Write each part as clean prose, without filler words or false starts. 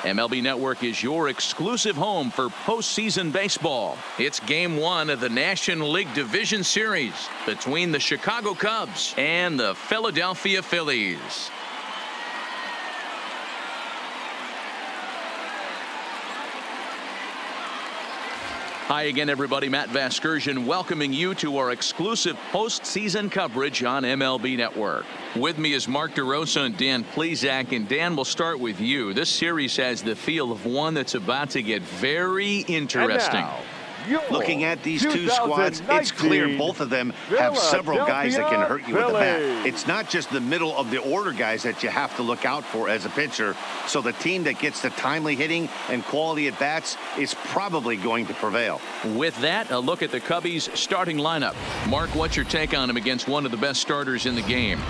MLB Network is your exclusive home for postseason baseball. It's Game 1 of the National League Division Series between the Chicago Cubs and the Philadelphia Phillies. Hi again, everybody. Matt Vasgersian welcoming you to our exclusive postseason coverage on MLB Network. With me is Mark DeRosa and Dan Plesac. And Dan, we'll start with you. This series has the feel of one that's about to get very interesting. Looking at these two squads, it's clear both of them have several guys that can hurt you with the bat. It's not just the middle of the order guys that you have to look out for as a pitcher. So the team that gets the timely hitting and quality at bats is probably going to prevail. With that, a look at the Cubbies starting lineup. Mark, what's your take on him against one of the best starters in the game?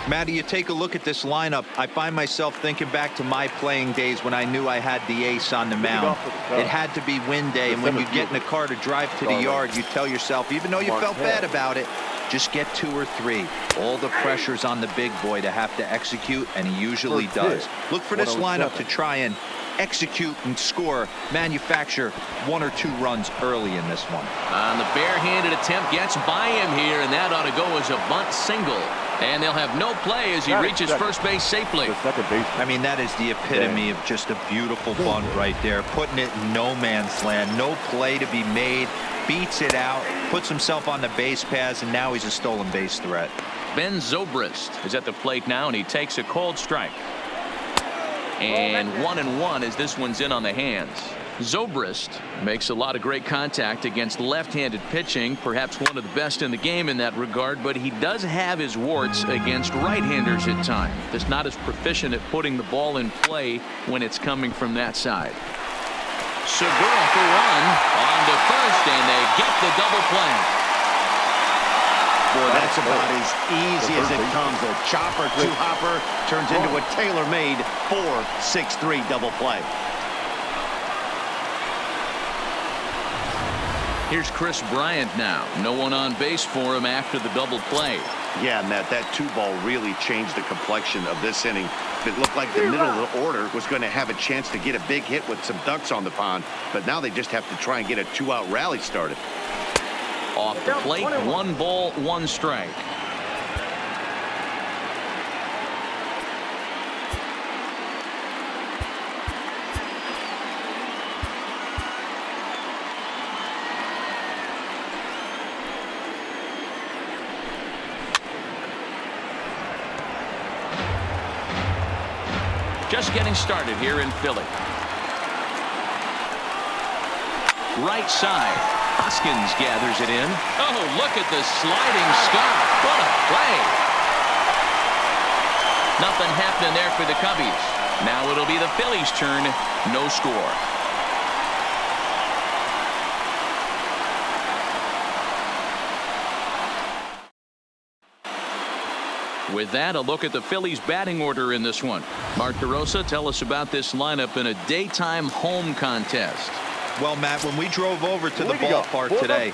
Matty, you take a look at this lineup. I find myself thinking back to my playing days when I knew I had the ace on the mound. It had to be win day, and when you get in a car to drive to the yard, you tell yourself, even though you felt bad about it, just get 2 or 3. All the pressure's on the big boy to have to execute, and he usually does. Look for this lineup to try and execute and score, manufacture 1 or 2 runs early in this one. On the barehanded attempt, gets by him here, and that ought to go as a bunt single. And they'll have no play as he reaches first base safely. I mean, that is the epitome of just a beautiful bunt right there. Putting it in no man's land. No play to be made. Beats it out. Puts himself on the base paths, and now he's a stolen base threat. Ben Zobrist is at the plate now, and he takes a cold strike. And 1-1 as this one's in on the hands. Zobrist makes a lot of great contact against left-handed pitching, perhaps one of the best in the game in that regard, but he does have his warts against right-handers at times. Just not as proficient at putting the ball in play when it's coming from that side. Segura for one on to first, and they get the double play. Boy, that's about as easy as it comes. A chopper two-hopper turns into a tailor-made 4-6-3 double play. Here's Chris Bryant now. No one on base for him after the double play. Yeah, Matt, that 2-ball really changed the complexion of this inning. It looked like the middle of the order was going to have a chance to get a big hit with some ducks on the pond, but now they just have to try and get a 2-out rally started. Off the plate, 1 ball, 1 strike. Just getting started here in Philly. Right side. Hoskins gathers it in. Oh, look at the sliding stop. What a play. Nothing happening there for the Cubbies. Now it'll be the Phillies' turn. No score. With that, a look at the Phillies batting order in this one. Mark DeRosa, tell us about this lineup in a daytime home contest. Well, Matt, when we drove over to the ballpark today,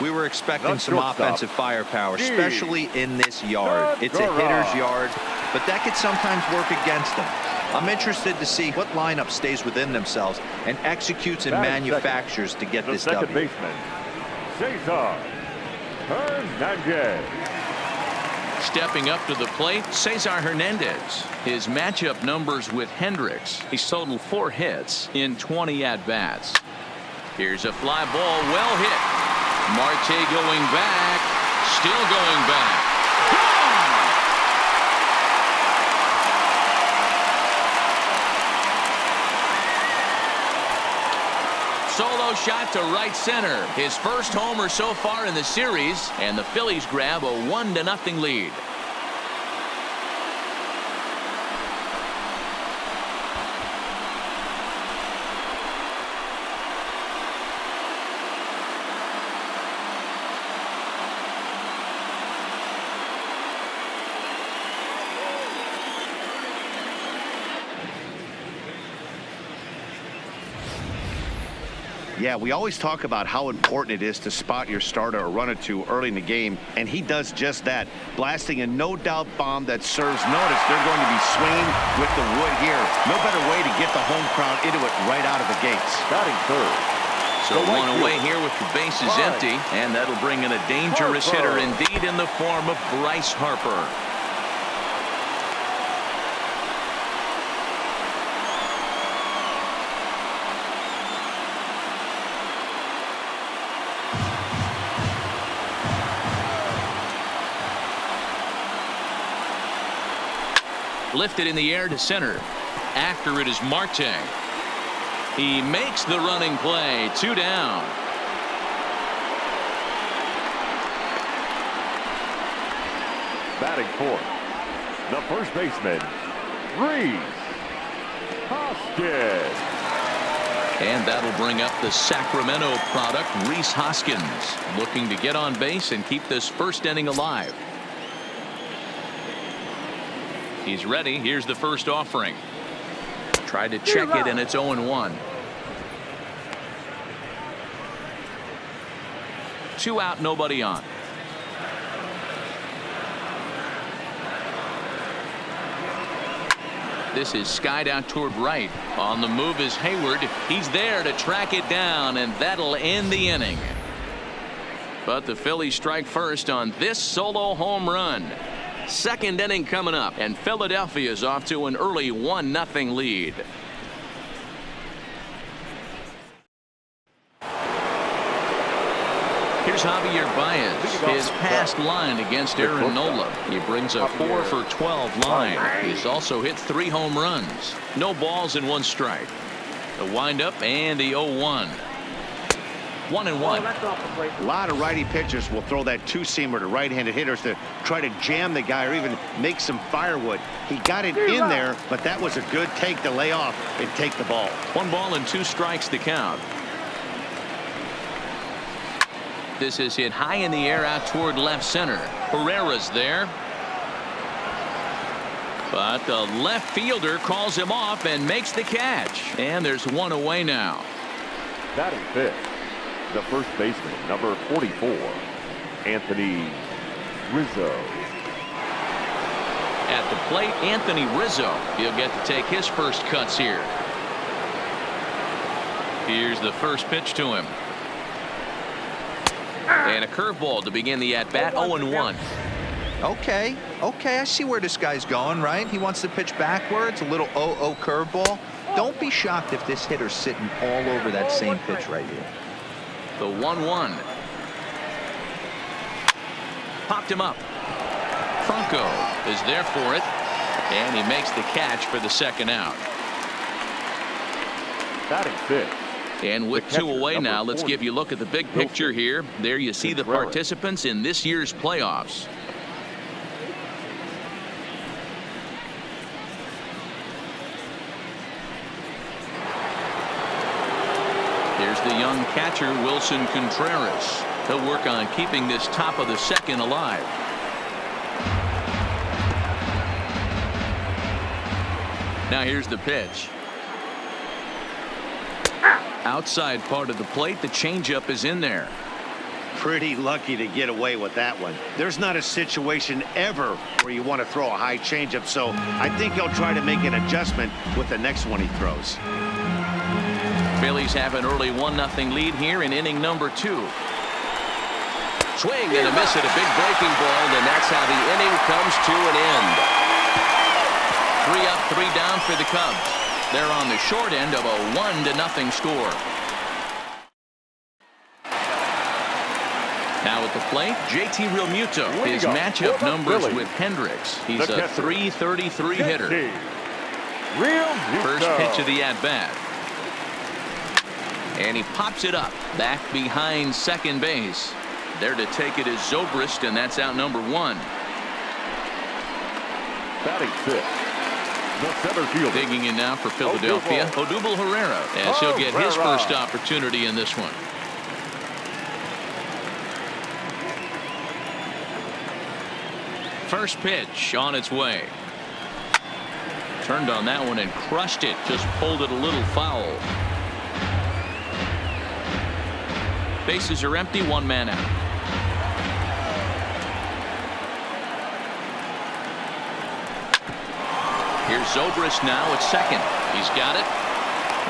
we were expecting some offensive firepower, especially in this yard. It's a hitter's yard, but that could sometimes work against them. I'm interested to see what lineup stays within themselves and executes and manufactures to get this W. Baseman, Cesar Hernandez. Stepping up to the plate, Cesar Hernandez. His matchup numbers with Hendricks. He's totaled 4 hits in 20 at-bats. Here's a fly ball, well hit. Marte going back, still going back. Gone! Solo shot to right center. His first homer so far in the series, and the Phillies grab a 1-0 lead. Yeah, we always talk about how important it is to spot your starter or run it to early in the game, and he does just that, blasting a no-doubt bomb that serves notice. They're going to be swinging with the wood here. No better way to get the home crowd into it right out of the gates. Batting third. So one away here with the bases empty, and that'll bring in a dangerous hitter indeed in the form of Bryce Harper. Lifted in the air to center. After it is Marte. He makes the running play. 2 down. Batting fourth, the first baseman, Rhys Hoskins. And that'll bring up the Sacramento product, Rhys Hoskins, looking to get on base and keep this first inning alive. He's ready. Here's the first offering. Tried to check it, and it's 0-1. 2 out, nobody on. This is skied out toward right. On the move is Hayward. He's there to track it down, and that'll end the inning. But the Phillies strike first on this solo home run. Second inning coming up, and Philadelphia is off to an early 1-0 lead. Here's Javier Baez, his past line against Aaron Nola. He brings a 4 for 12 line. He's also hit 3 home runs. No balls and 1 strike. The windup and the 0-1. 1-1. A lot of righty pitchers will throw that two-seamer to right-handed hitters to try to jam the guy or even make some firewood. He got it in there, but that was a good take to lay off and take the ball. 1 ball and 2 strikes to count. This is hit high in the air out toward left center. Herrera's there. But the left fielder calls him off and makes the catch. And there's 1 away now. Batting fifth, the first baseman, number 44, Anthony Rizzo. At the plate, Anthony Rizzo. He'll get to take his first cuts here. Here's the first pitch to him. And a curveball to begin the at-bat. 0-1. Okay, I see where this guy's going, right? He wants to pitch backwards, a little 0-0 curveball. Don't be shocked if this hitter's sitting all over that same pitch right here. The 1-1. Popped him up. Franco is there for it, and he makes the catch for the second out. Batting fifth. And with 2 away now, let's give you a look at the big picture here. There you see the participants in this year's playoffs. Here's the young catcher, Wilson Contreras. He'll work on keeping this top of the second alive. Now here's the pitch. Outside part of the plate, the changeup is in there. Pretty lucky to get away with that one. There's not a situation ever where you want to throw a high changeup, so I think he'll try to make an adjustment with the next one he throws. Phillies have an early 1-0 lead here in inning number 2. Swing and a miss at a big breaking ball, and that's how the inning comes to an end. 3 up, 3 down for the Cubs. They're on the short end of a 1-0 score. Now at the plate, JT Realmuto. His matchup numbers with Hendricks. He's a .333 hitter. First pitch of the at-bat. And he pops it up back behind second base. There to take it is Zobrist, and that's out number 1. Batting fifth, the center fielder. Digging in now for Philadelphia, Odubel Herrera, as he'll get his first opportunity in this one. First pitch on its way. Turned on that one and crushed it. Just pulled it a little foul. Bases are empty, one man out. Here's Zobrist now at second. He's got it.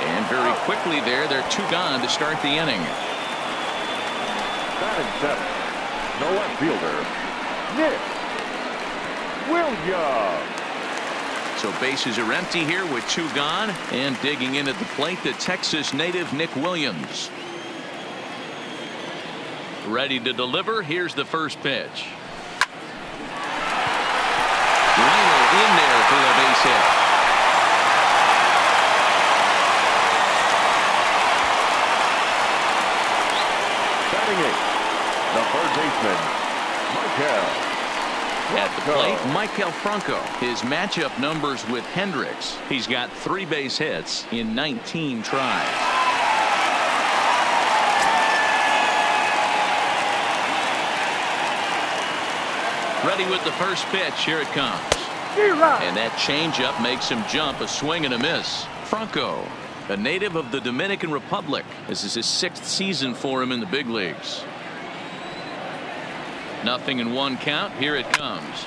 And very quickly there, they're two gone to start the inning. Batting seventh, the left fielder, Nick Williams. So bases are empty here with two gone, and digging in at the plate, the Texas native Nick Williams. Ready to deliver. Here's the first pitch. Liner in there for a base hit. Batting eighth, the third baseman, Michael. At the plate, Michael Franco. His matchup numbers with Hendricks. He's got 3 base hits in 19 tries. Ready with the first pitch. Here it comes. And that changeup makes him jump. A swing and a miss. Franco, a native of the Dominican Republic. This is his 6th season for him in the big leagues. Nothing in one count. Here it comes.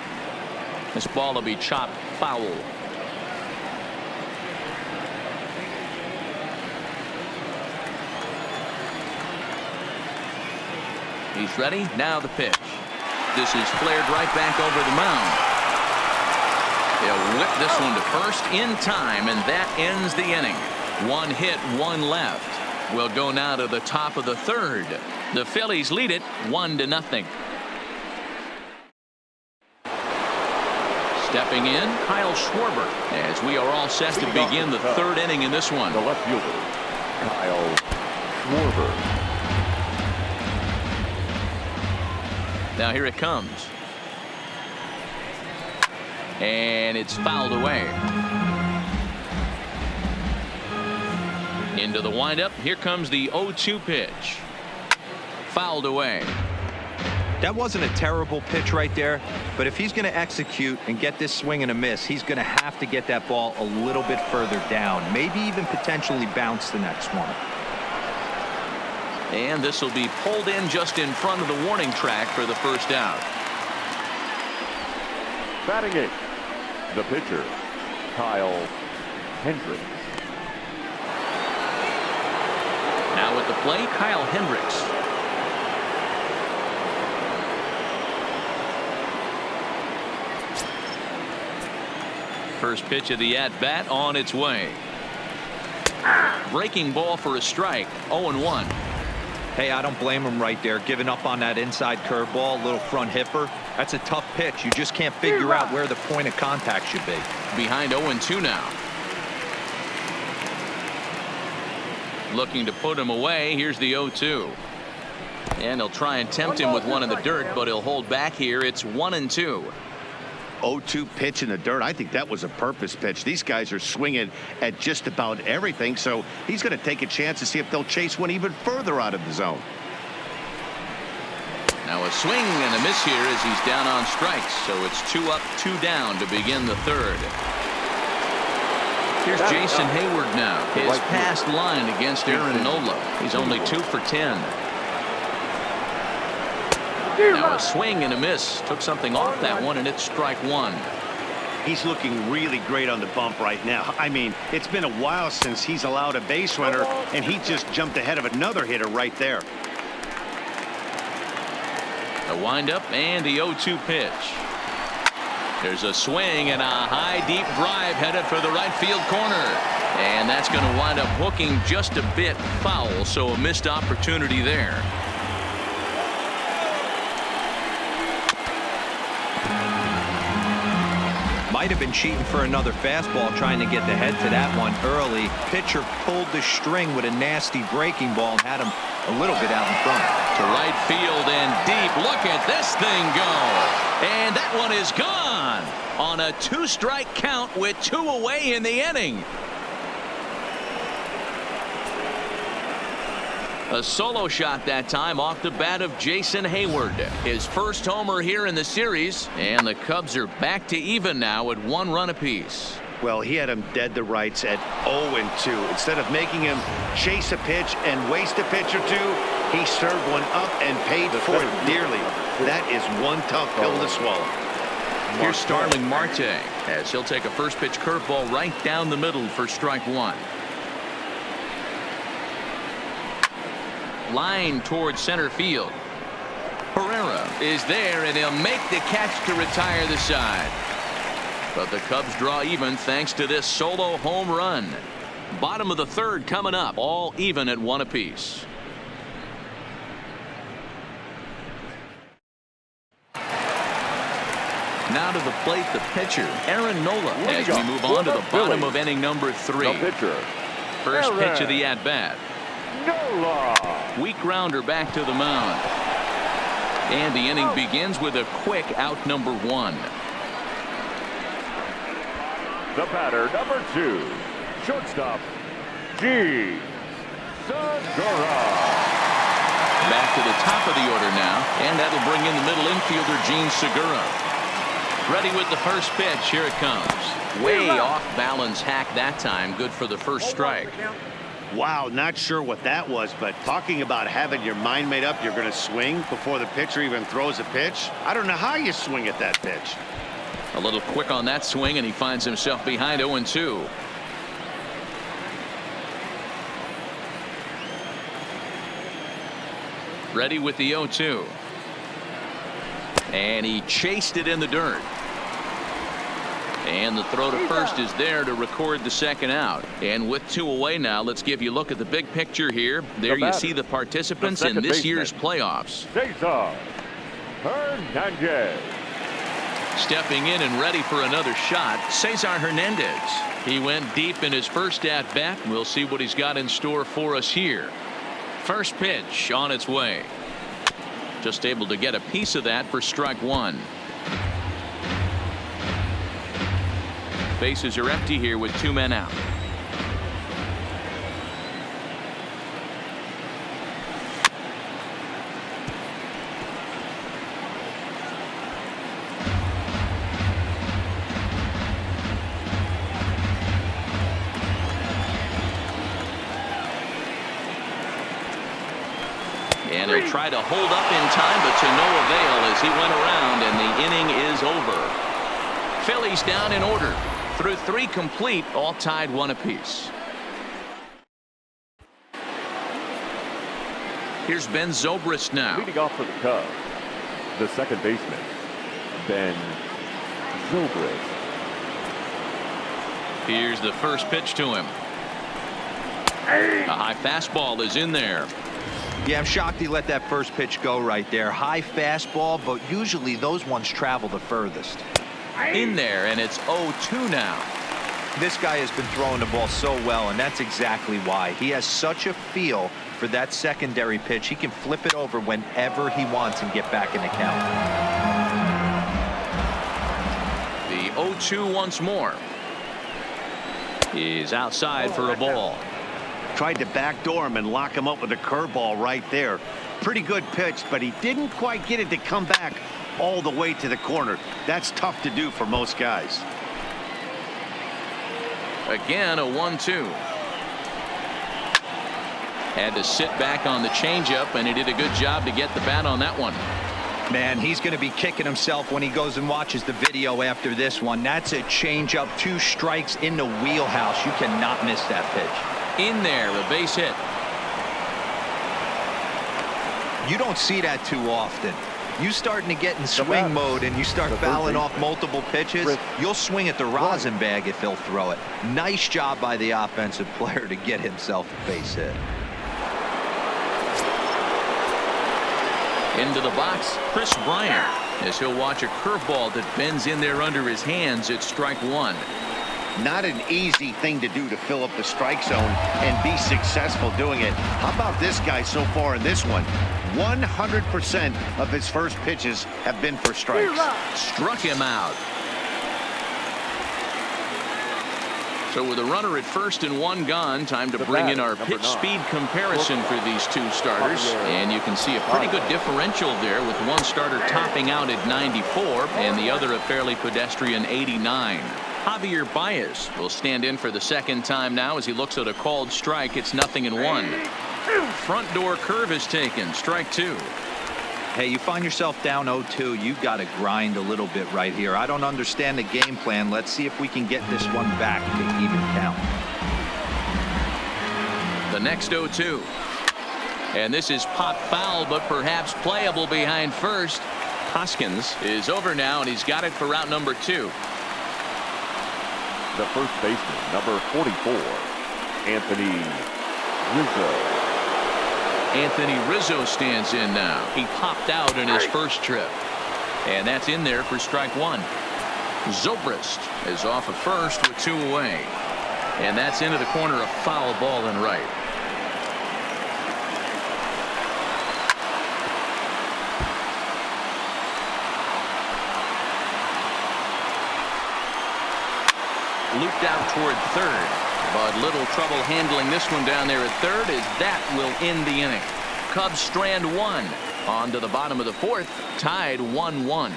This ball will be chopped foul. He's ready. Now the pitch. This is flared right back over the mound. He'll whip this one to first in time, and that ends the inning. 1 hit, 1 left. We'll go now to the top of the third. The Phillies lead it 1-0. Stepping in, Kyle Schwarber, as we are all set to begin the third inning in this one. The left fielder, Kyle Schwarber. Now here it comes. And it's fouled away. Into the windup. Here comes the 0-2 pitch. Fouled away. That wasn't a terrible pitch right there, but if he's going to execute and get this swing and a miss, he's going to have to get that ball a little bit further down, maybe even potentially bounce the next one. And this will be pulled in just in front of the warning track for the first out. Batting eighth, the pitcher, Kyle Hendricks. Now at the plate, Kyle Hendricks. First pitch of the at-bat on its way. Breaking ball for a strike. 0-1. Hey, I don't blame him right there, giving up on that inside curveball, little front hipper. That's a tough pitch. You just can't figure out where the point of contact should be. Behind 0-2 now. Looking to put him away. Here's the 0-2. And he'll try and tempt him with one in the dirt, but he'll hold back here. It's 1-2. 0-2 pitch in the dirt. I think that was a purpose pitch. These guys are swinging at just about everything, so he's going to take a chance to see if they'll chase one even further out of the zone. Now a swing and a miss here as he's down on strikes, so it's 2 up, 2 down to begin the third. Here's Jason Hayward now. His past line against Aaron Nola. He's only 2 for 10. Now a swing and a miss. Took something off that one, and it's strike 1. He's looking really great on the bump right now. I mean, it's been a while since he's allowed a base runner, and he just jumped ahead of another hitter right there. The windup and the 0-2 pitch. There's a swing and a high deep drive headed for the right field corner. And that's going to wind up hooking just a bit foul, so a missed opportunity there. Might have been cheating for another fastball, trying to get the head to that one early. Pitcher pulled the string with a nasty breaking ball and had him a little bit out in front. To right field and deep. Look at this thing go. And that one is gone on a 2-strike count with 2 away in the inning. A solo shot that time off the bat of Jason Hayward. His first homer here in the series, and the Cubs are back to even now at 1 run apiece. Well, he had him dead to rights at 0-2. Instead of making him chase a pitch and waste a pitch or two, He served one up and paid for it dearly. That is one tough pill to swallow. Here's Starling Marte as he'll take a first pitch curveball right down the middle for strike one. Line towards center field. Herrera is there, and he'll make the catch to retire the side. But the Cubs draw even thanks to this solo home run. Bottom of the third coming up, all even at one apiece. Now to the plate, the pitcher, Aaron Nola, as we move on to the bottom of inning number 3. First pitch of the at-bat. Weak grounder back to the mound. And the inning begins with a quick out number 1. The batter, number 2, shortstop, G. Segura. Back to the top of the order now, and that'll bring in the middle infielder, Gene Segura. Ready with the first pitch. Here it comes. Way off balance hack that time. Good for the first strike. Wow, not sure what that was, but talking about having your mind made up you're going to swing before the pitcher even throws a pitch. I don't know how you swing at that pitch. A little quick on that swing, and he finds himself behind 0-2. Ready with the 0-2. And he chased it in the dirt. And the throw to first is there to record the second out. And with 2 away now, let's give you a look at the big picture here. There you see the participants in this year's playoffs. Cesar Hernandez. Stepping in and ready for another shot, Cesar Hernandez. He went deep in his first at-bat. We'll see what he's got in store for us here. First pitch on its way. Just able to get a piece of that for strike 1. Bases are empty here with 2 men out. And he'll try to hold up in time, but to no avail as he went around, and the inning is over. Phillies down in order. Through 3 complete, all tied 1 apiece. Here's Ben Zobrist now. Leading off for the Cubs, the second baseman, Ben Zobrist. Here's the first pitch to him. A high fastball is in there. Yeah, I'm shocked he let that first pitch go right there. High fastball, but usually those ones travel the furthest. In there, and it's 0-2 now. This guy has been throwing the ball so well, and that's exactly why. He has such a feel for that secondary pitch. He can flip it over whenever he wants and get back in the count. The 0-2 once more. He's outside for a ball. Tried to backdoor him and lock him up with a curveball right there. Pretty good pitch, but he didn't quite get it to come back all the way to the corner. That's tough to do for most guys. Again, a 1-2. Had to sit back on the changeup, and he did a good job to get the bat on that one. Man, he's going to be kicking himself when he goes and watches the video after this one. That's a changeup, 2 strikes in the wheelhouse. You cannot miss that pitch. In there, a base hit. You don't see that too often. You starting to get in swing mode and you start fouling off multiple pitches, you'll swing at the rosin bag if he'll throw it. Nice job by the offensive player to get himself a base hit. Into the box, Chris Bryant, as he'll watch a curveball that bends in there under his hands at strike 1. Not an easy thing to do to fill up the strike zone and be successful doing it. How about this guy so far in this one? 100% of his first pitches have been for strikes. Struck him out. So with a runner at first and 1 gone, time to bring in our pitch speed comparison for these 2 starters. And you can see a pretty good differential there, with one starter topping out at 94 and the other a fairly pedestrian 89. Javier Baez will stand in for the second time now as he looks at a called strike. It's 0-1. Front door curve is taken. Strike 2. Hey, you find yourself down 0-2. You've got to grind a little bit right here. I don't understand the game plan. Let's see if we can get this one back to even count. The next 0-2. And this is pop foul, but perhaps playable behind first. Hoskins is over now, and he's got it for out number 2. The first baseman, number 44, Anthony Rizzo. Anthony Rizzo stands in now. He popped out in his first trip. And that's in there for strike 1. Zobrist is off at first with 2 away. And that's into the corner, a foul ball and right. Looped out toward third, but little trouble handling this one down there at third, as that will end the inning. Cubs strand 1 on to the bottom of the 4th, tied 1-1.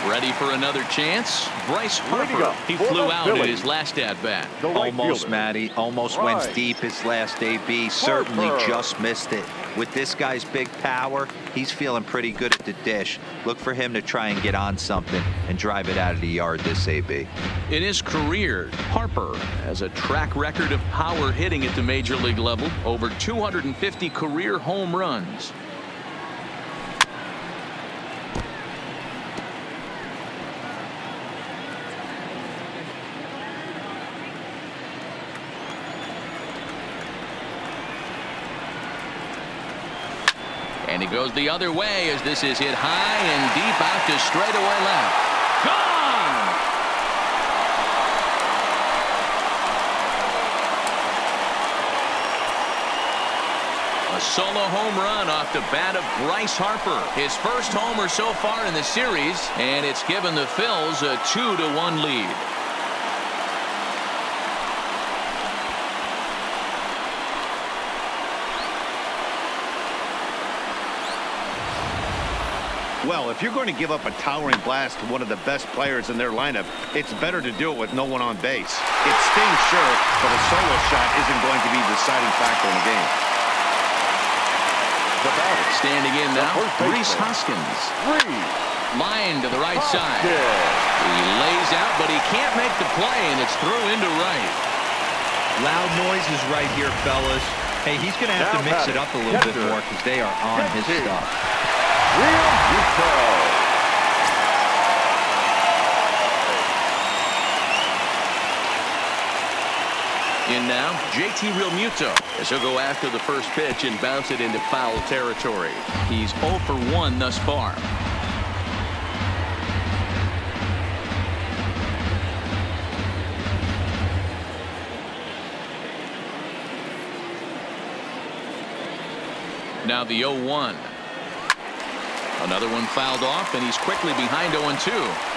Ready for another chance? Bryce Harper. He flew out in his last at-bat. Almost, Matty. Almost went deep his last AB. Certainly just missed it. With this guy's big power, he's feeling pretty good at the dish. Look for him to try and get on something and drive it out of the yard this AB. In his career, Harper has a track record of power hitting at the major league level. Over 250 career home runs. And he goes the other way as this is hit high and deep out to straightaway left. Gone! A solo home run off the bat of Bryce Harper. His first homer so far in the series, and it's given the Phils a 2-1 lead. Well, if you're going to give up a towering blast to one of the best players in their lineup, it's better to do it with no one on base. It stings, sure, but a solo shot isn't going to be the deciding factor in the game. Standing in now, Rhys Hoskins. Line to the right side. He lays out, but he can't make the play, and it's through into right. Loud noises right here, fellas. Hey, he's going to have to mix it up a little bit more because they are on his stuff. In now, JT Realmuto as he'll go after the first pitch and bounce it into foul territory. He's 0 for 1 thus far. Now the 0-1. Another one fouled off, and he's quickly behind 0-2.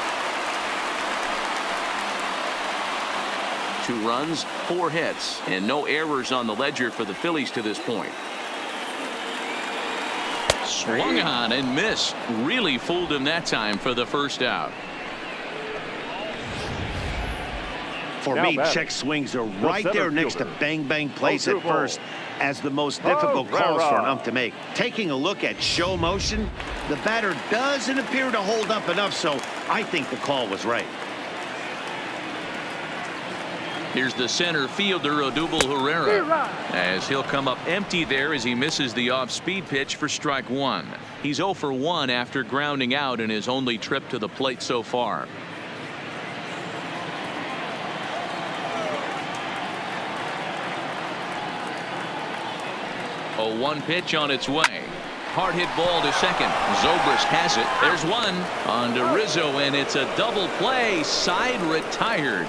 2 runs, 4 hits, and no errors on the ledger for the Phillies to this point. Swung on and missed. Really fooled him that time for the first out. For me, check swings are right there next to bang-bang plays at first as the most difficult calls for an ump to make. Taking a look at show motion, the batter doesn't appear to hold up enough, so I think the call was right. Here's the center fielder, Odubel Herrera, as he'll come up empty there as he misses the off-speed pitch for strike 1. He's 0 for 1 after grounding out in his only trip to the plate so far. A 1 pitch on its way. Hard hit ball to second. Zobrist has it. There's one on to Rizzo, and it's a double play. Side retired.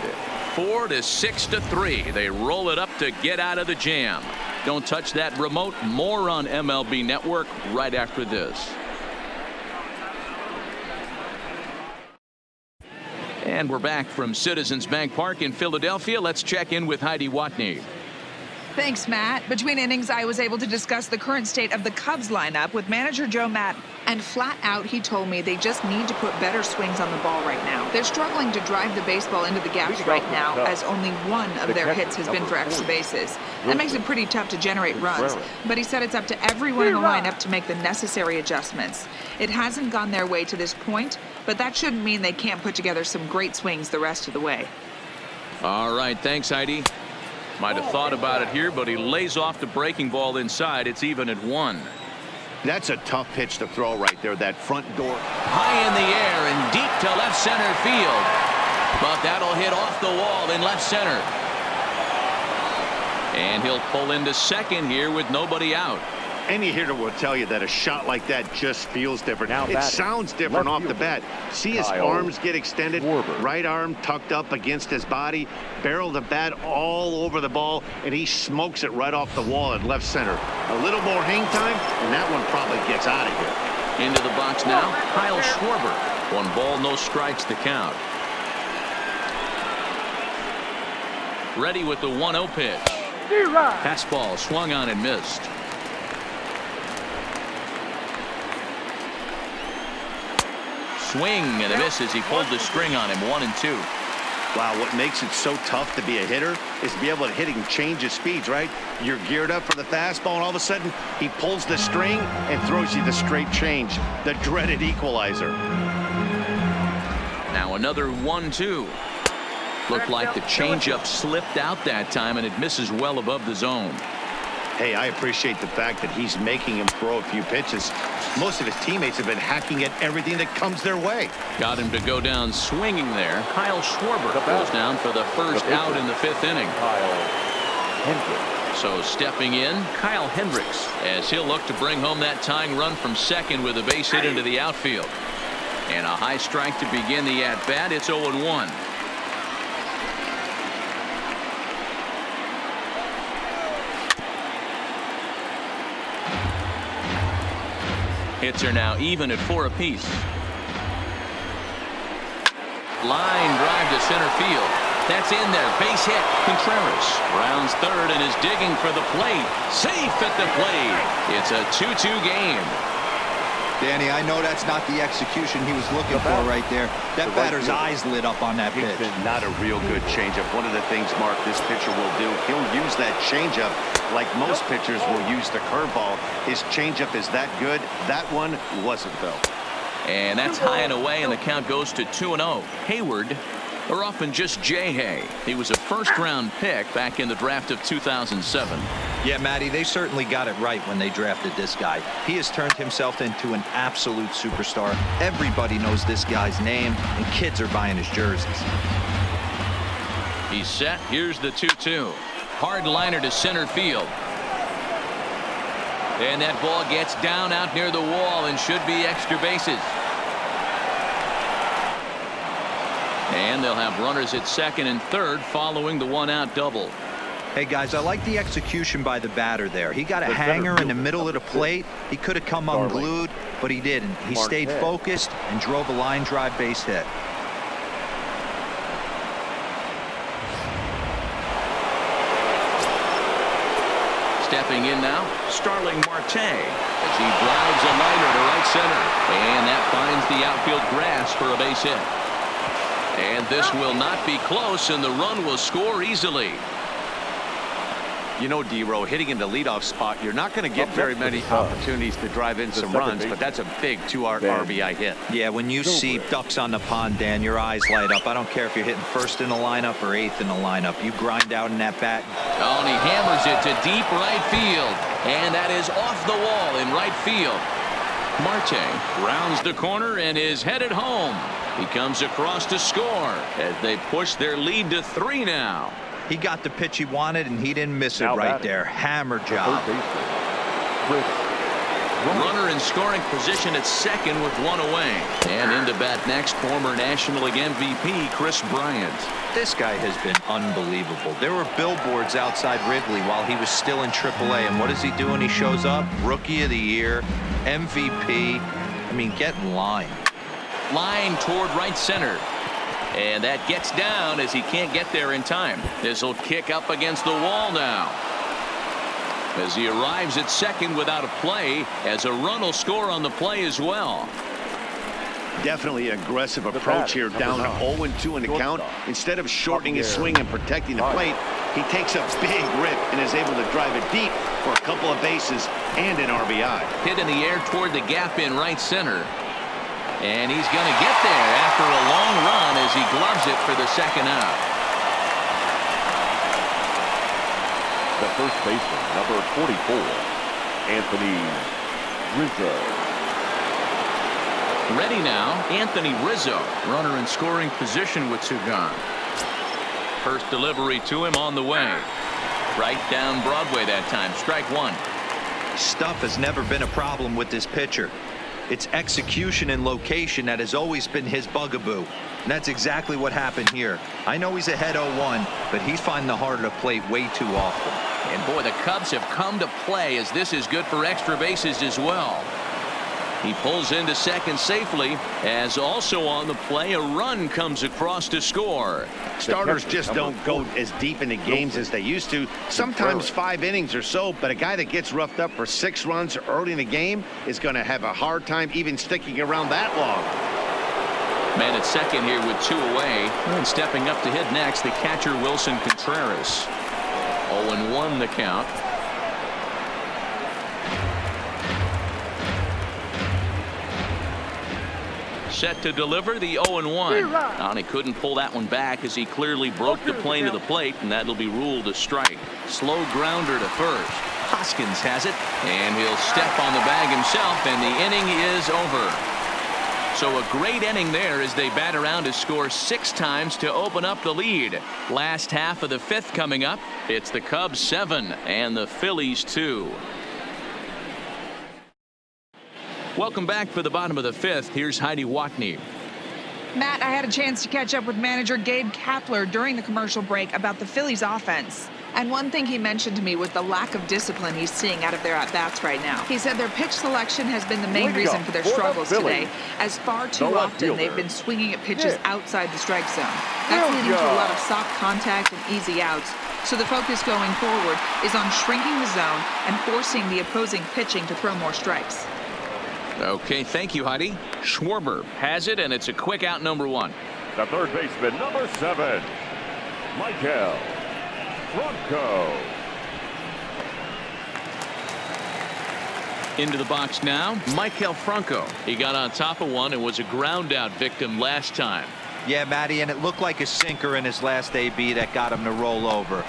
4-6-3. They roll it up to get out of the jam. Don't touch that remote. More on MLB Network right after this. And we're back from Citizens Bank Park in Philadelphia. Let's check in with Heidi Watney. Thanks, Matt. Between innings, I was able to discuss the current state of the Cubs lineup with manager Joe Maddon. And flat out, he told me they just need to put better swings on the ball right now. They're struggling to drive the baseball into the gaps right now, as only one of their hits has been for extra bases. That makes it pretty tough to generate runs. But he said it's up to everyone in the lineup to make the necessary adjustments. It hasn't gone their way to this point, but that shouldn't mean they can't put together some great swings the rest of the way. All right, thanks, Heidi. Might have thought about it here, but he lays off the breaking ball inside. It's even at 1. That's a tough pitch to throw right there, that front door. High in the air and deep to left center field. But that'll hit off the wall in left center. And he'll pull into second here with nobody out. Any hitter will tell you that a shot like that just feels different. It sounds different off the bat. See his arms get extended, right arm tucked up against his body, barrel the bat all over the ball, and he smokes it right off the wall in left center. A little more hang time, and that one probably gets out of here. Into the box now, Kyle Schwarber. 1 ball, no strikes to count. Ready with the 1-0 pitch. Fastball swung on and missed. Swing and a miss as he pulled the string on him. 1-2. Wow, what makes it so tough to be a hitter is to be able to hit and change his speeds, right? You're geared up for the fastball, and all of a sudden, he pulls the string and throws you the straight change, the dreaded equalizer. Now another 1-2. Looked like the changeup slipped out that time, and it misses well above the zone. Hey, I appreciate the fact that he's making him throw a few pitches. Most of his teammates have been hacking at everything that comes their way. Got him to go down swinging there. Kyle Schwarber goes down for the first out in the 5th inning. So stepping in, Kyle Hendricks, as he'll look to bring home that tying run from second with a base hit into the outfield. And a high strike to begin the at-bat. It's 0-1. Hits are now even at 4 apiece. Line drive to center field. That's in there. Base hit. Contreras rounds third and is digging for the plate. Safe at the plate. It's a 2-2 game. Danny, I know that's not the execution he was looking for right there. That batter's eyes lit up on that pitch. Not a real good changeup. One of the things, Mark, this pitcher will do, he'll use that changeup like most pitchers will use the curveball. His changeup is that good. That one wasn't, though. And that's high and away, and the count goes to 2-0. Hayward, or often just J-Hay. He was a first-round pick back in the draft of 2007. Yeah, Matty, they certainly got it right when they drafted this guy. He has turned himself into an absolute superstar. Everybody knows this guy's name, and kids are buying his jerseys. He's set. Here's the 2-2. Hard liner to center field. And that ball gets down out near the wall and should be extra bases. And they'll have runners at second and third following the 1-out double. Hey, guys, I like the execution by the batter there. He got a hanger in the middle of the plate. He could have come unglued, but he didn't. He stayed focused and drove a line drive base hit. Stepping in now, Starling Marte, as he drives a liner to right center. And that finds the outfield grass for a base hit. And this will not be close, and the run will score easily. You know, D-Row, hitting in the leadoff spot, you're not going to get very many opportunities to drive in some runs, but that's a big 2-hour RBI hit. Yeah, when you see ducks on the pond, Dan, your eyes light up. I don't care if you're hitting first in the lineup or eighth in the lineup. You grind out in that bat. Oh, and he hammers it to deep right field, and that is off the wall in right field. Marte rounds the corner and is headed home. He comes across to score as they push their lead to 3 now. He got the pitch he wanted, and he didn't miss it right there. Hammer job. Runner in scoring position at second with 1 away. And into bat next, former National League MVP Chris Bryant. This guy has been unbelievable. There were billboards outside Wrigley while he was still in AAA, and what does he do when he shows up? Rookie of the Year, MVP. I mean, get in line. Line toward right center. And that gets down as he can't get there in time. This will kick up against the wall now. as he arrives at second without a play, as a run will score on the play as well. Definitely an aggressive approach here, down 0-2 in the count. Instead of shortening his swing and protecting the plate, he takes a big rip and is able to drive it deep for a couple of bases and an RBI. Hit in the air toward the gap in right center. And he's going to get there after a long run as he gloves it for the second out. The first baseman, number 44, Anthony Rizzo. Ready now, Anthony Rizzo, runner in scoring position with two gone. First delivery to him on the way. Right down Broadway that time. Strike one. Stuff has never been a problem with this pitcher. It's execution and location that has always been his bugaboo. And that's exactly what happened here. I know he's ahead 0-1, but he's finding the heart of the plate way too often. And boy, the Cubs have come to play, as this is good for extra bases as well. He pulls into second safely, as also on the play, a run comes across to score. Starters just don't go as deep into games as they used to. Sometimes 5 innings or so, but a guy that gets roughed up for 6 runs early in the game is going to have a hard time even sticking around that long. Man at second here with 2 away. And stepping up to hit next, the catcher Wilson Contreras. 0-1 the count. Set to deliver the 0-1. And he couldn't pull that one back as he clearly broke the plane to the plate, and that'll be ruled a strike. Slow grounder to first. Hoskins has it, and he'll step on the bag himself, and the inning is over. So a great inning there as they bat around to score 6 times to open up the lead. Last half of the 5th coming up. It's the Cubs 7 and the Phillies 2. Welcome back for the bottom of the 5th. Here's Heidi Watney. Matt, I had a chance to catch up with manager Gabe Kapler during the commercial break about the Phillies offense. And one thing he mentioned to me was the lack of discipline he's seeing out of their at-bats right now. He said their pitch selection has been the main reason for their struggles today, as far too often they've been swinging at pitches outside the strike zone. That's leading to a lot of soft contact and easy outs. So the focus going forward is on shrinking the zone and forcing the opposing pitching to throw more strikes. Okay, thank you, Heidi. Schwarber has it, and it's a quick out, number 1. The third baseman, number 7, Michael Franco. Into the box now, Michael Franco. He got on top of one and was a ground out victim last time. Yeah, Matty, and it looked like a sinker in his last AB that got him to roll over.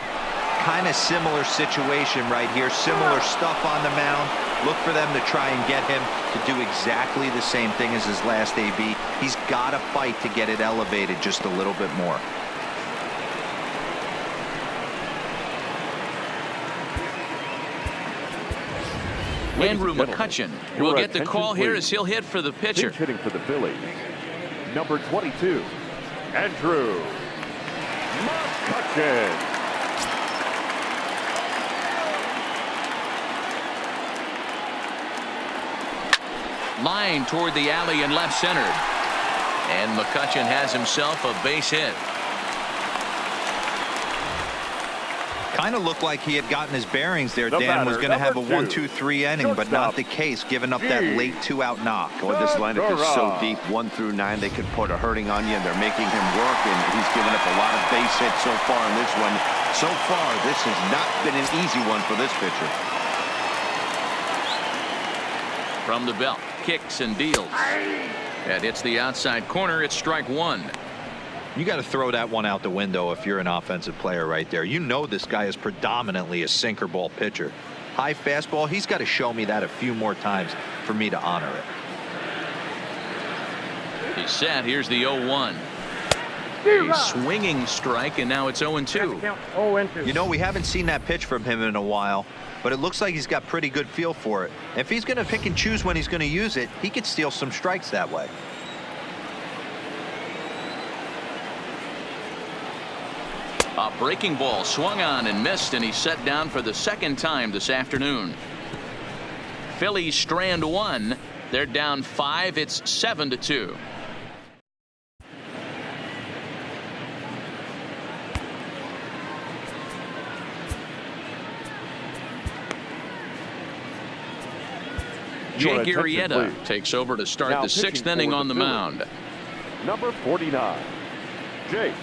Kind of similar situation right here. Similar stuff on the mound. Look for them to try and get him to do exactly the same thing as his last AB. He's got to fight to get it elevated just a little bit more. Andrew McCutchen will get the call here as he'll hit for the pitcher. Pinch hitting for the Phillies, number 22, Andrew McCutchen. Line toward the alley and left center. And McCutchen has himself a base hit. Kind of looked like he had gotten his bearings there. Dan was going to have a 1-2-3 inning, but not the case, giving up that late 2-out knock. Well, this lineup is so deep, 1 through 9, they could put a hurting on you, and they're making him work, and he's given up a lot of base hits so far in this one. So far, this has not been an easy one for this pitcher. From the belt, kicks and deals. That hits the outside corner. It's strike 1. You got to throw that one out the window if you're an offensive player right there. You know this guy is predominantly a sinker ball pitcher. High fastball, he's got to show me that a few more times for me to honor it. He's set. Here's the 0-1. A swinging strike, and now it's 0-2. You know, we haven't seen that pitch from him in a while, but it looks like he's got pretty good feel for it. If he's going to pick and choose when he's going to use it, he could steal some strikes that way. A breaking ball swung on and missed, and he's set down for the second time this afternoon. Phillies strand 1. They're down 5. It's 7-2. Jake attention, Arrieta please. takes over to start Now the 6th pitching inning for on the the Phillies. mound. Number 49, Jake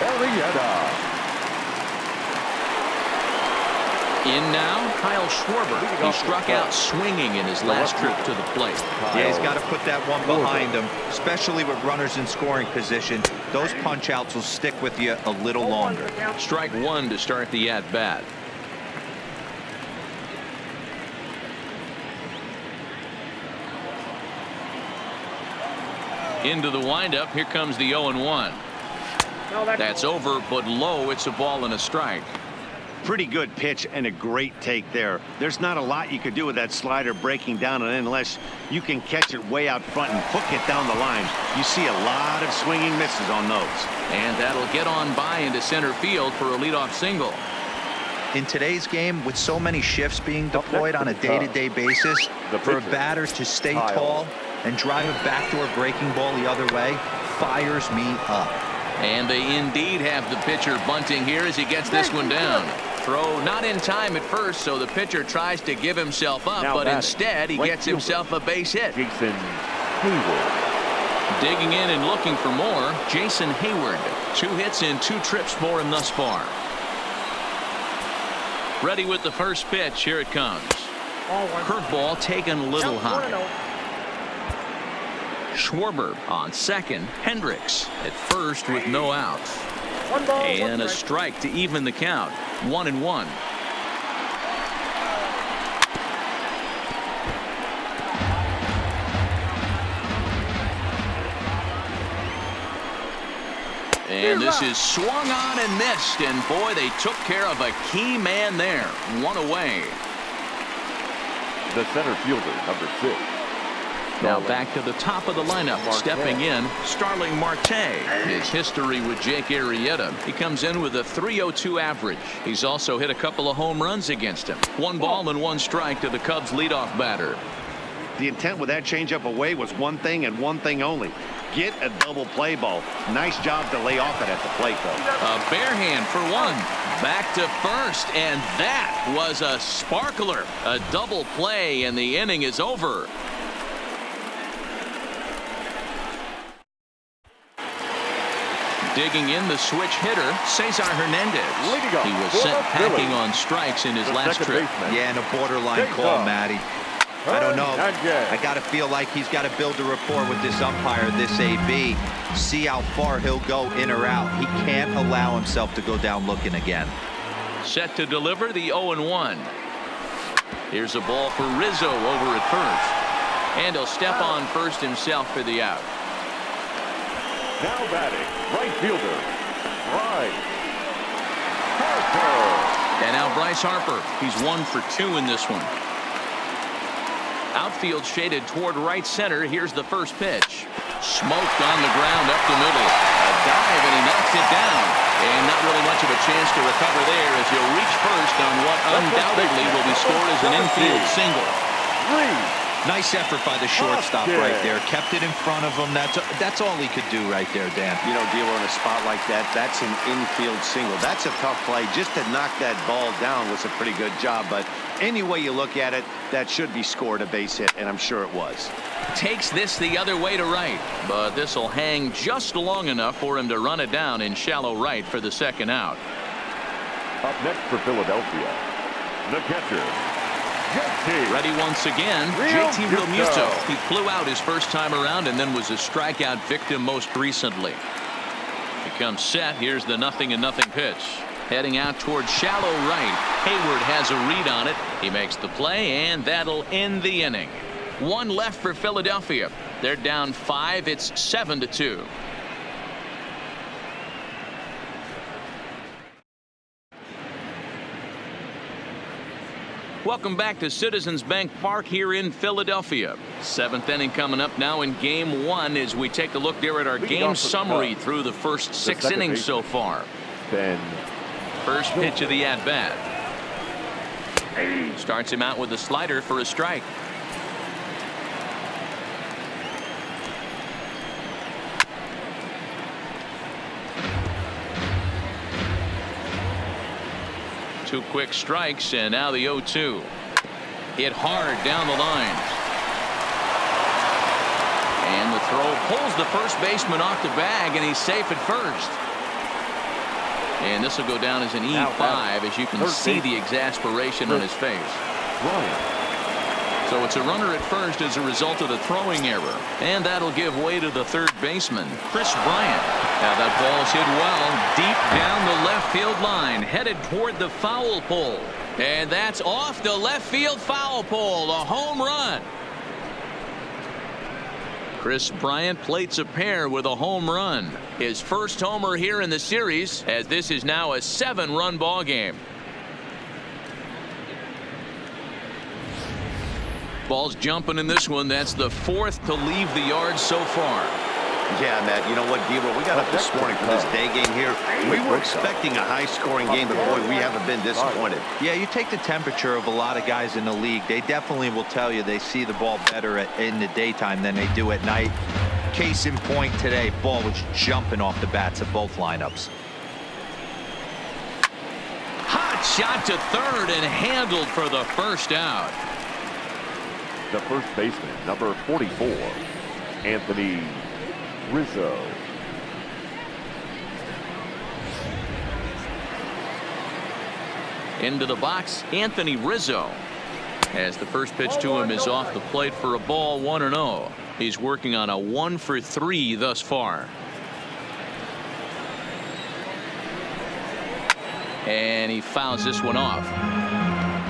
Arrieta. In now, Kyle Schwarber. He struck out swinging in his last trip to the plate. Yeah, he's got to put that one behind him, especially with runners in scoring position. Those punch outs will stick with you a little longer. Strike one to start the at-bat. Into the windup. Here comes the 0-1. That's over, but low. It's a ball and a strike. Pretty good pitch and a great take there. There's not a lot you could do with that slider breaking down and in unless you can catch it way out front and hook it down the line. You see a lot of swinging misses on those. And that'll get on by into center field for a leadoff single. In today's game, with so many shifts being deployed on a day-to-day basis, for a batter to stay tall and drive a backdoor breaking ball the other way fires me up. And they indeed have the pitcher bunting here as he gets this one down. Throw not in time at first, so the pitcher tries to give himself up, but instead he gets himself a base hit. Jason Hayward. Digging in and looking for more, Jason Hayward. 2 hits and 2 trips for him thus far. Ready with the first pitch. Here it comes. Curveball taken a little high. Schwarber on second. Hendricks at first with no outs. And a strike to even the count. 1-1. And this is swung on and missed. And boy, they took care of a key man there. 1 away. The center fielder, number 6. Now back to the top of the lineup. Stepping in, Starling Marte. His history with Jake Arrieta. He comes in with a .302 average. He's also hit a couple of home runs against him. 1 ball and 1 strike to the Cubs leadoff batter. The intent with that changeup away was one thing and one thing only. Get a double play ball. Nice job to lay off it at the plate, though. A bare hand for 1. Back to first, and that was a sparkler. A double play, and the inning is over. Digging in, the switch hitter, Cesar Hernandez. He was sent packing on strikes in his last trip. Yeah, and a borderline call, Matty. I don't know. I got to feel like he's got to build a rapport with this umpire, this AB. See how far he'll go in or out. He can't allow himself to go down looking again. Set to deliver the 0-1. Here's a ball for Rizzo over at first. And he'll step on first himself for the out. Now batting, right fielder, Bryce Harper. And now Bryce Harper. He's 1 for 2 in this one. Outfield shaded toward right center. Here's the first pitch. Smoked on the ground up the middle. A dive, and he knocks it down. And not really much of a chance to recover there as he'll reach first on what undoubtedly will be scored as an infield single. Nice effort by the shortstop right there. Kept it in front of him. That's all he could do right there, Dan. You know, dealer in a spot like that, that's an infield single. That's a tough play. Just to knock that ball down was a pretty good job. But any way you look at it, that should be scored a base hit, and I'm sure it was. Takes this the other way to right, but this will hang just long enough for him to run it down in shallow right for the second out. Up next for Philadelphia, the catcher. Ready once again, JT Realmuto. He flew out his first time around and then was a strikeout victim most recently. He comes set. Here's the 0-0 pitch. Heading out towards shallow right. Hayward has a read on it. He makes the play, and that'll end the inning. 1 left for Philadelphia. They're down 5. It's 7-2. Welcome back to Citizens Bank Park here in Philadelphia. 7th inning coming up now in game 1 as we take a look there at our game summary through the first 6 innings so far. First pitch of the at-bat. Starts him out with a slider for a strike. Two quick strikes, and now the 0-2. Hit hard down the line. And the throw pulls the first baseman off the bag, and he's safe at first. And this will go down as an E5, as you can see the exasperation on his face. So it's a runner at first as a result of the throwing error. And that'll give way to the third baseman, Chris Bryant. Now that ball's hit well deep down the left field line, headed toward the foul pole. And that's off the left field foul pole, a home run. Chris Bryant plates a pair with a home run. His first homer here in the series, as this is now a 7-run ball game. Ball's jumping in this one. That's the 4th to leave the yard so far. Yeah, Matt, you know what, Gabriel, we got up this morning for this day game here. We were expecting a high-scoring game, but boy, we haven't been disappointed. Yeah, you take the temperature of a lot of guys in the league. They definitely will tell you they see the ball better in the daytime than they do at night. Case in point today, ball was jumping off the bats of both lineups. Hot shot to third and handled for the first out. The first baseman, number 44, Anthony Rizzo. Into the box, Anthony Rizzo. As the first pitch to him is off the plate for a ball, 1-0. He's working on a 1-for-3 thus far. And he fouls this one off.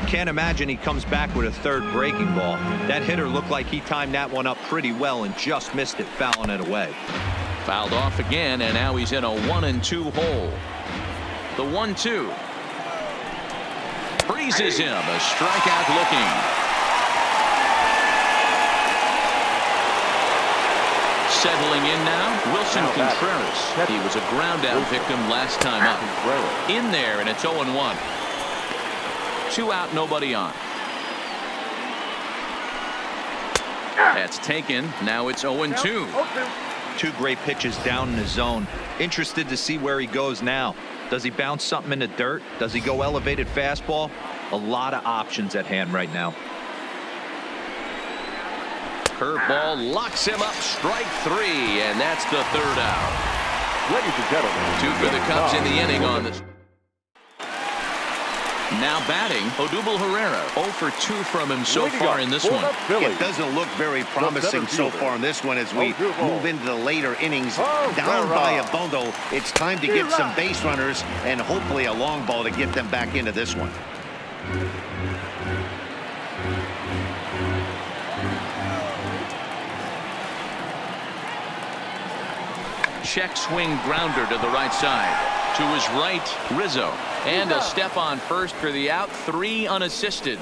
Can't imagine he comes back with a third breaking ball. That hitter looked like he timed that one up pretty well and just missed it, fouling it away. Fouled off again, and now he's in a 1-2 hole. The 1-2. Freezes him, a strikeout looking. Settling in now, Wilson Contreras. He was a ground out victim last time up. In there, and it's 0-1. 2 out, nobody on. That's taken. Now it's 0-2. 2 great pitches down in the zone. Interested to see where he goes now. Does he bounce something in the dirt? Does he go elevated fastball? A lot of options at hand right now. Curveball locks him up. Strike 3, and that's the 3rd out. Ladies and gentlemen, 2 for the Cubs in the inning on this. Now batting, Odubel Herrera. 0 for 2 from him so far in this one. It doesn't look very promising so far in this one as we move into the later innings. Down by a bundle, it's time to get some base runners and hopefully a long ball to get them back into this one. Check swing grounder to the right side. To his right, Rizzo. And a step on first for the out. 3 unassisted.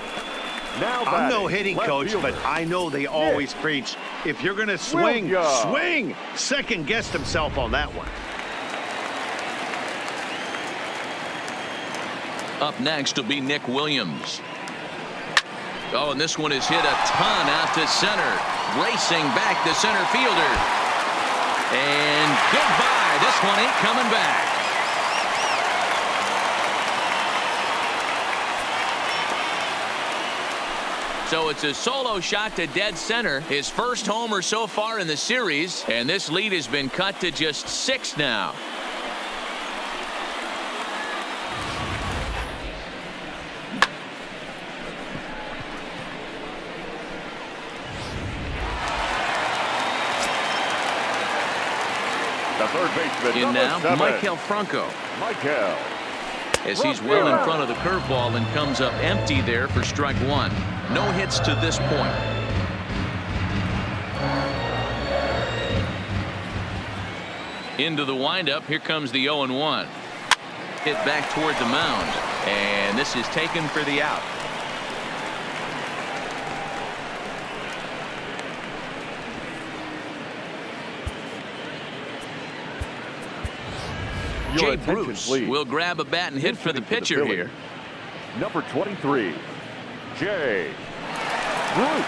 Now I'm no hitting coach, but I know they always preach, if you're going to swing, swing. Second guessed himself on that one. Up next will be Nick Williams. Oh, and this one is hit a ton out to center. Racing back the center fielder. And goodbye. This one ain't coming back. So it's a solo shot to dead center. His first homer so far in the series. And this lead has been cut to just 6 now. The third baseman, In now, 7, Michael Franco. Michael. As he's well in front of the curveball and comes up empty there for strike 1. No hits to this point. Into the windup. Here comes the 0-1. Hit back toward the mound. And this is taken for the out. Your Jay attention, Bruce please. will grab a bat and hit for the pitcher here. Number 23, Jay Bruce.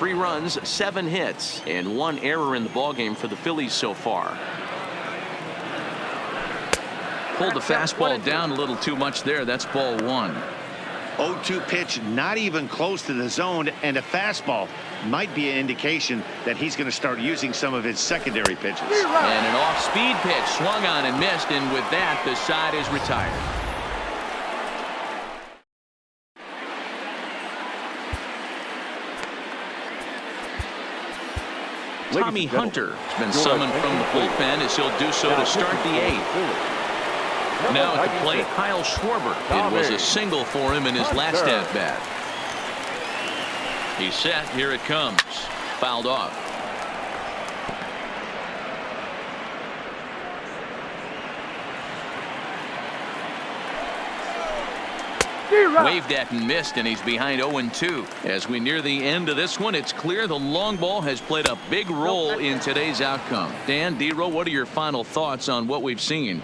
3 runs, 7 hits, and 1 error in the ballgame for the Phillies so far. Pulled the fastball down a little too much there. That's ball 1. 0-2 pitch, not even close to the zone, and a fastball might be an indication that he's going to start using some of his secondary pitches. And an off-speed pitch swung on and missed, and with that, the side is retired. Tommy Hunter has been summoned from the bullpen as he'll do so to start the 8th. Now at the plate, Kyle Schwarber. It was a single for him in his last at-bat. He's set. Here it comes. Fouled off. Waved at and missed, and he's behind 0-2. As we near the end of this one, it's clear the long ball has played a big role in today's outcome. Dan, D-Row, what are your final thoughts on what we've seen?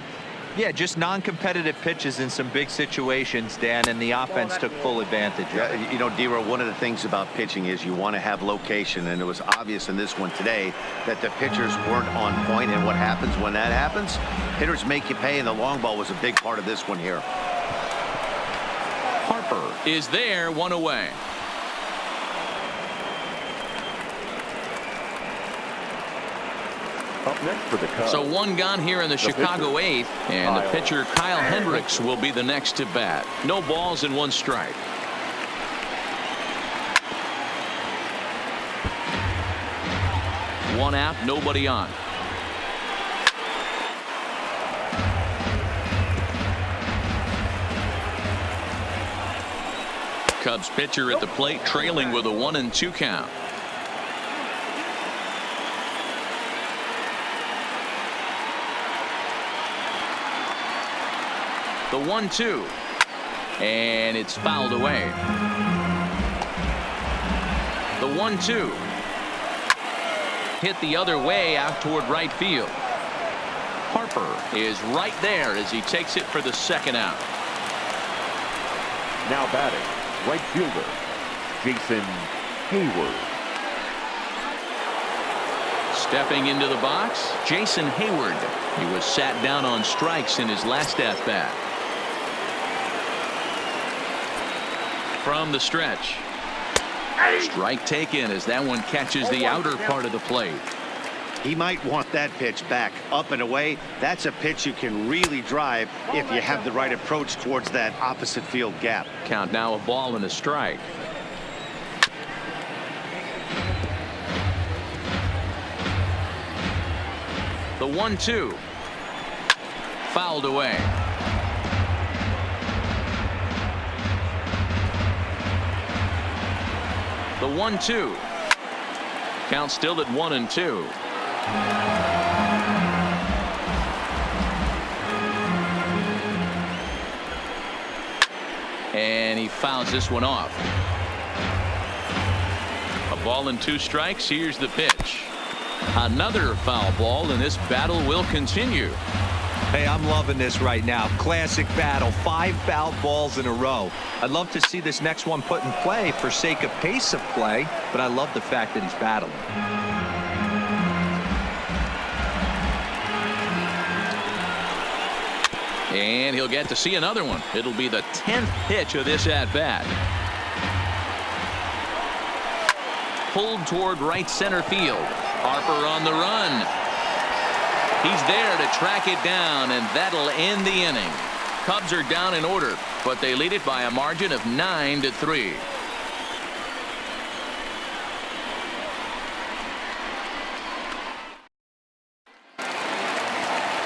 Yeah, just non-competitive pitches in some big situations, Dan, and the offense took full advantage of it. You know, D-Row, one of the things about pitching is you want to have location, and it was obvious in this one today that the pitchers weren't on point, and what happens when that happens? Hitters make you pay, and the long ball was a big part of this one here. Harper is there, 1 away. Up next for the Cubs. So 1 gone here in the Chicago 8th, and the pitcher Kyle Hendricks will be the next to bat. No balls and 1 strike. One out, nobody on. Cubs pitcher at the plate, trailing with a 1-2 count. The 1-2, and it's fouled away. The 1-2 hit the other way out toward right field. Harper is right there as he takes it for the 2nd out. Now batting, right fielder, Jason Hayward. Stepping into the box, Jason Hayward. He was sat down on strikes in his last at-bat. From the stretch. Strike taken as that one catches the outer part of the plate. He might want that pitch back up and away. That's a pitch you can really drive if you have the right approach towards that opposite field gap. Count now, a ball and a strike. The 1-2 fouled away. The 1-2 count still at 1-2. And he fouls this one off. A ball and 2 strikes. Here's the pitch. Another foul ball, and this battle will continue. Hey, I'm loving this right now. Classic battle. 5 foul balls in a row. I'd love to see this next one put in play for sake of pace of play, but I love the fact that he's battling. And he'll get to see another one. It'll be the 10th pitch of this at-bat. Pulled toward right center field. Harper on the run. He's there to track it down, and that'll end the inning. Cubs are down in order, but they lead it by a margin of 9-3.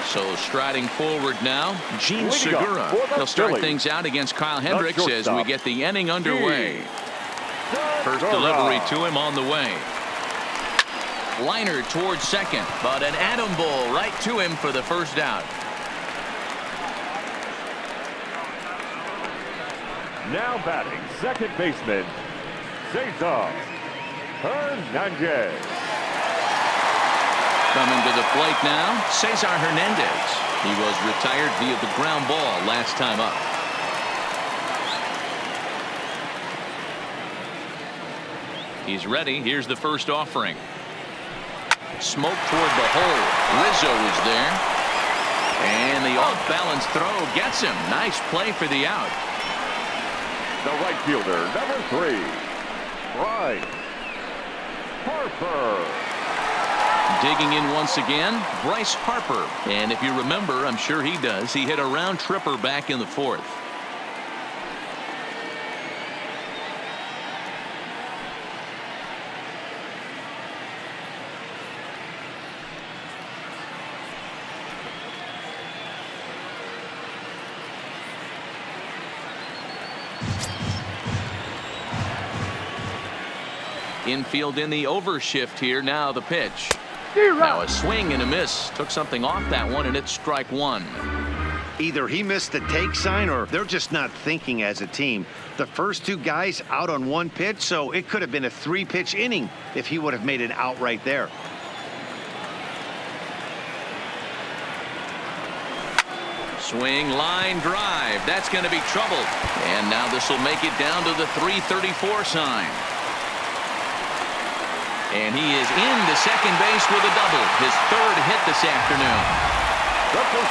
So striding forward now, Gene Segura. He'll start things out against Kyle Hendricks as we get the inning underway. First delivery to him on the way. Liner towards second, but an atom ball right to him for the first out. Now batting, second baseman, Cesar Hernandez. Coming to the plate now, Cesar Hernandez. He was retired via the ground ball last time up. He's ready. Here's the first offering. Smoke toward the hole. Rizzo is there. And the off-balance throw gets him. Nice play for the out. The right fielder, number 3, Bryce Harper. Digging in once again, Bryce Harper. And if you remember, I'm sure he does, he hit a round tripper back in the 4th. Infield in the overshift here. Now the pitch. Now a swing and a miss. Took something off that one, and it's strike 1. Either he missed the take sign or they're just not thinking as a team. The first 2 guys out on 1 pitch, so it could have been a 3-pitch inning if he would have made it out right there. Swing, line drive. That's going to be trouble. And now this will make it down to the 334 sign. And he is into second base with a double. His 3rd hit this afternoon.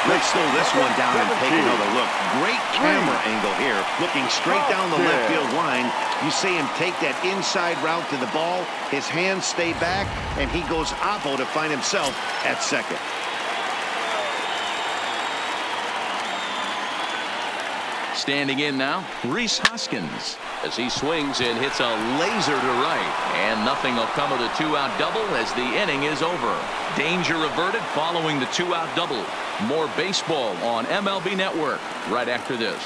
Let's slow this one down and take another look. Great camera angle here. Looking straight down the left field line. You see him take that inside route to the ball. His hands stay back, and he goes oppo to find himself at second. Standing in now, Rhys Hoskins, as he swings and hits a laser to right. And nothing will come of the 2-out double as the inning is over. Danger averted following the 2-out double. More baseball on MLB Network right after this.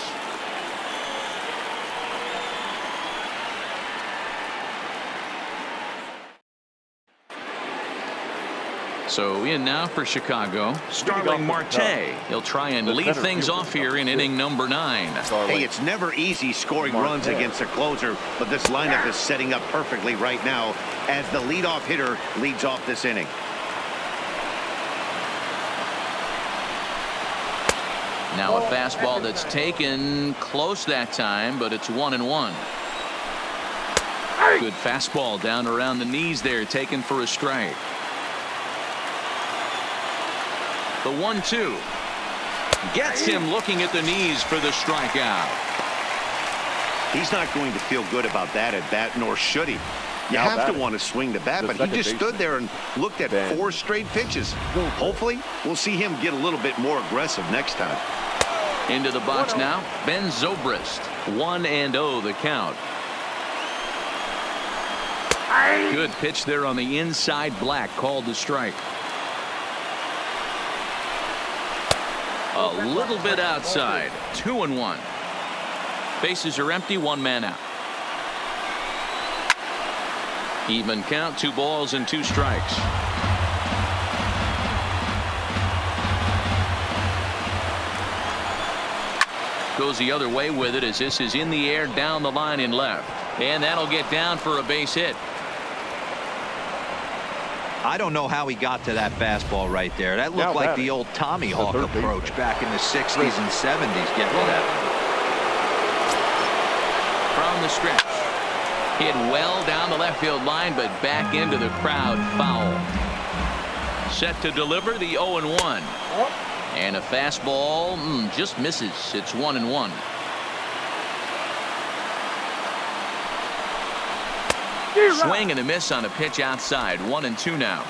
So in now for Chicago, Starling Marte. He'll try and lead things off here in inning number 9. Hey, it's never easy scoring runs against a closer, but this lineup is setting up perfectly right now as the leadoff hitter leads off this inning. Now a fastball that's taken close that time, but it's 1-1. Good fastball down around the knees there, taken for a strike. The 1-2 gets him looking at the knees for the strikeout. He's not going to feel good about that at bat, nor should he. You have to want to swing the bat, but he just stood there and looked at 4 straight pitches. Hopefully, we'll see him get a little bit more aggressive next time. Into the box now, Ben Zobrist. 1-0 the count. Good pitch there on the inside, Black called the strike. A little bit outside. 2-1. Bases are empty, 1 man out. Even count, 2 balls and 2 strikes. Goes the other way with it as this is in the air down the line in left. And that'll get down for a base hit. I don't know how he got to that fastball right there. That looked like the old Tommy Hawk approach back in the 60s and 70s. Get to that. From the stretch. Hit well down the left field line, but back into the crowd, foul. Set to deliver the 0-1. And a fastball just misses. It's 1-1. Swing and a miss on a pitch outside. 1-2 now.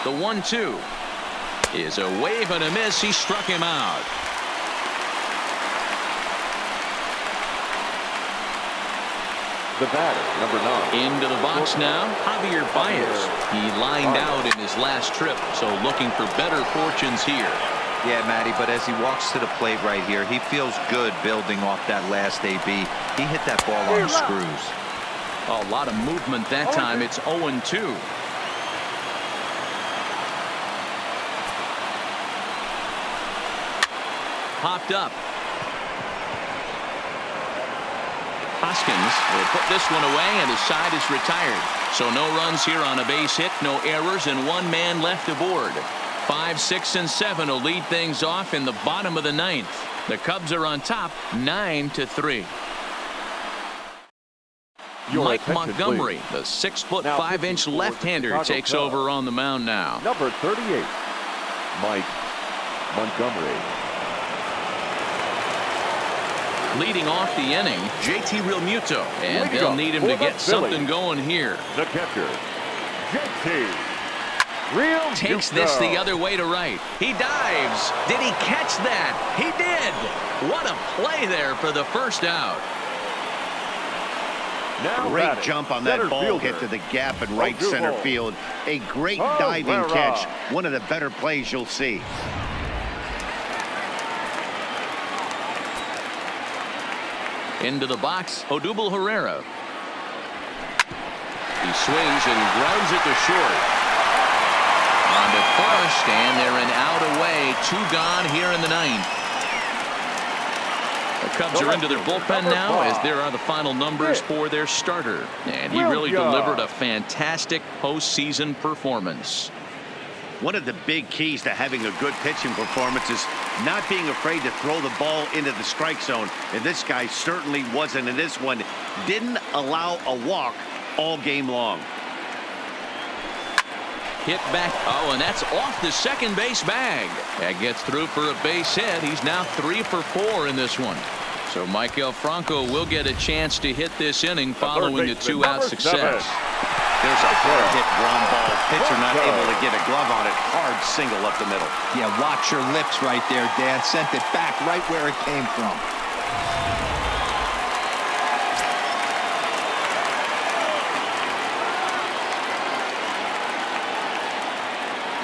The 1-2 is a wave and a miss. He struck him out. The batter, number 9. Into the box now, Javier Baez. He lined out in his last trip, so looking for better fortunes here. Yeah, Matty, but as he walks to the plate right here, he feels good building off that last AB. He hit that ball on the screws. A lot of movement that time. It's 0-2. Popped up. Hoskins will put this one away, and his side is retired. So no runs here on a base hit, no errors, and 1 man left aboard. 5, 6, and 7 will lead things off in the bottom of the 9th. The Cubs are on top, 9-3. Your Mike attention, Montgomery, please. the 6'5" Now pitching for the left-hander, Chicago takes Cubs. over on the mound now. Number 38, Mike Montgomery. Leading off the inning, JT Realmuto, and Leading they'll off need him for to the get something Phillies. going here. The catcher, JT Realmuto. Takes this the other way to right. He dives. Did he catch that? He did. What a play there for the first out. Now Great batting, jump on center that ball fielder, hit to the gap in right Odubel. center field. A great diving Herrera. catch. One of the better plays you'll see. Into the box, Odubel Herrera. He swings and grounds it to short. On to first, and they're an out away. 2 gone here in the 9th. The Cubs are into their bullpen now, as there are the final numbers for their starter. And he really delivered a fantastic postseason performance. One of the big keys to having a good pitching performance is not being afraid to throw the ball into the strike zone. And this guy certainly wasn't in this one. Didn't allow a walk all game long. Hit back. Oh, and that's off the second base bag. That gets through for a base hit. He's now 3 for 4 in this one. So Maikel Franco will get a chance to hit this inning following the 2-out success. There's a hard hit ground ball. Pitcher not able to get a glove on it. Hard single up the middle. Yeah, watch your lips right there, Dan. Sent it back right where it came from.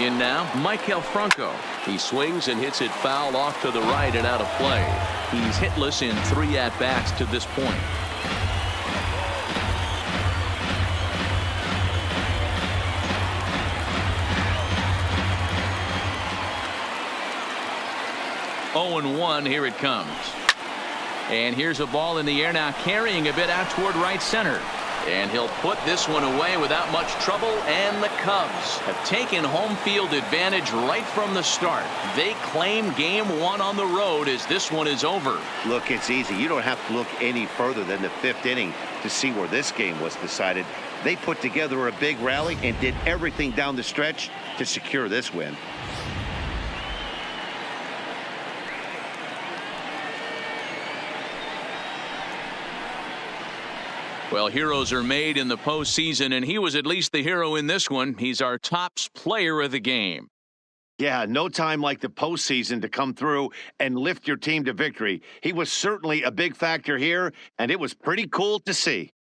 In now, Maikel Franco. He swings and hits it foul off to the right and out of play. He's hitless in 3 at-bats to this point. Oh, 0-1, here it comes. And here's a ball in the air now, carrying a bit out toward right center. And he'll put this one away without much trouble, and the Cubs have taken home field advantage right from the start. They claim game 1 on the road as this one is over. Look, it's easy. You don't have to look any further than the 5th inning to see where this game was decided. They put together a big rally and did everything down the stretch to secure this win. Well, heroes are made in the postseason, and he was at least the hero in this one. He's our top player of the game. Yeah, no time like the postseason to come through and lift your team to victory. He was certainly a big factor here, and it was pretty cool to see.